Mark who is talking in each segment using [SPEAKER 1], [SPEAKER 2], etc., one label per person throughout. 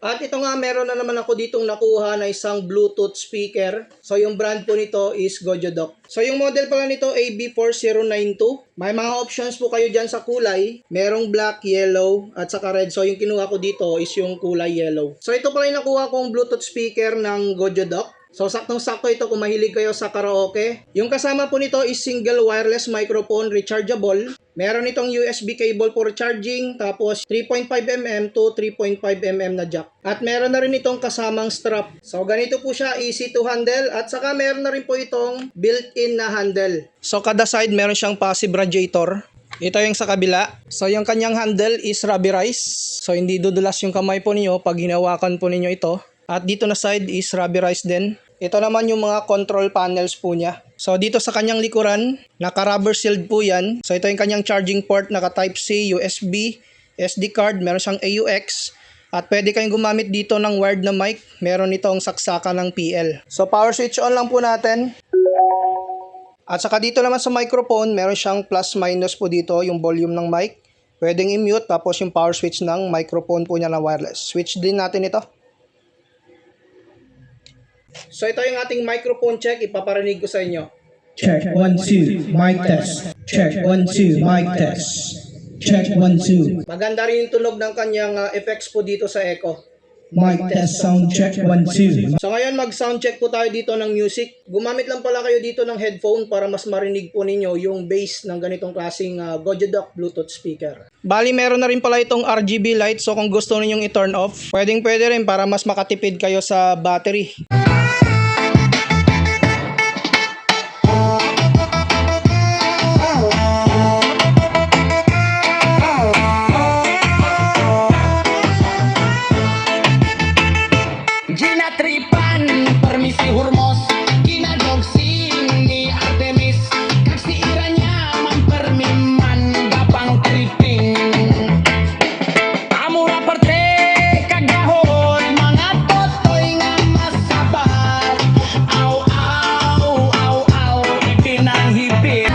[SPEAKER 1] At ito nga, meron na naman ako ditong nakuha na isang Bluetooth speaker. So yung brand po nito is Gojodoc. So yung model pala nito AB4092. May mga options po kayo dyan sa kulay. Merong black, yellow, at saka red. So yung kinuha ko dito is yung kulay yellow. So ito pala yung nakuha kong Bluetooth speaker ng Gojodoc. So saktong-sakto ito kung mahilig kayo sa karaoke. Yung kasama po nito is single wireless microphone rechargeable. Meron itong USB cable for charging, tapos 3.5mm to 3.5mm na jack. At meron na rin itong kasamang strap. So ganito po siya, easy to handle. At saka meron na rin po itong built-in na handle. So kada side meron siyang passive radiator. Ito yung sa kabila. So yung kanyang handle is rubberized. So hindi dudulas yung kamay po ninyo pag hinawakan po ninyo ito. At dito na side is rubberized din. Ito naman yung mga control panels po niya. So dito sa kanyang likuran, naka-rubber sealed po yan. So ito yung kanyang charging port, naka-Type-C, USB, SD card, meron siyang AUX. At pwede kayong gumamit dito ng wired na mic. Meron itong saksakan ng PL. So power switch on lang po natin. At saka dito naman sa microphone, meron siyang plus minus po dito, yung volume ng mic. Pwedeng i-mute, tapos yung power switch ng microphone po niya na wireless. Switch din natin ito. So ito yung ating microphone check, ipaparinig ko sa inyo.
[SPEAKER 2] Check 1 2 mic test. Check 1 2 mic test. Check 1 2.
[SPEAKER 1] Maganda rin yung tunog ng kanyang effects po dito sa echo.
[SPEAKER 2] Mic test sound check 1 2.
[SPEAKER 1] So ngayon mag sound check po tayo dito ng music. Gumamit lang pala kayo dito ng headphone para mas marinig po ninyo yung bass ng ganitong klaseng Gojodoc Bluetooth speaker. Bali meron na rin pala itong RGB light, so kung gusto ninyong i-turn off, pwede rin para mas makatipid kayo sa battery.
[SPEAKER 3] Ginatripan, permisi hurmos, kinadogsing ni Artemis, kaksiirannya mempermiman gapang tripping. Amura parte kagahon, mga totoy nga masabat. Aw, aw, aw, aw, ipinanghipin.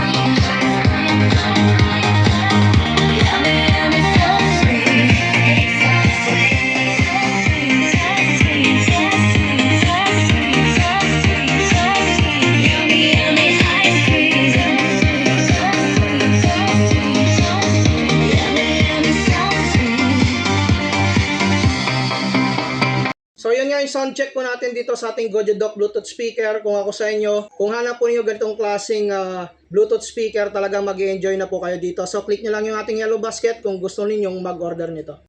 [SPEAKER 1] So yun nga yung sound check po natin dito sa ating Gojodoc Bluetooth speaker. Kung ako sa inyo, kung hanap po niyo ganitong klaseng Bluetooth speaker, talagang mag-enjoy na po kayo dito. So click nyo lang yung ating yellow basket kung gusto ninyong mag-order nito.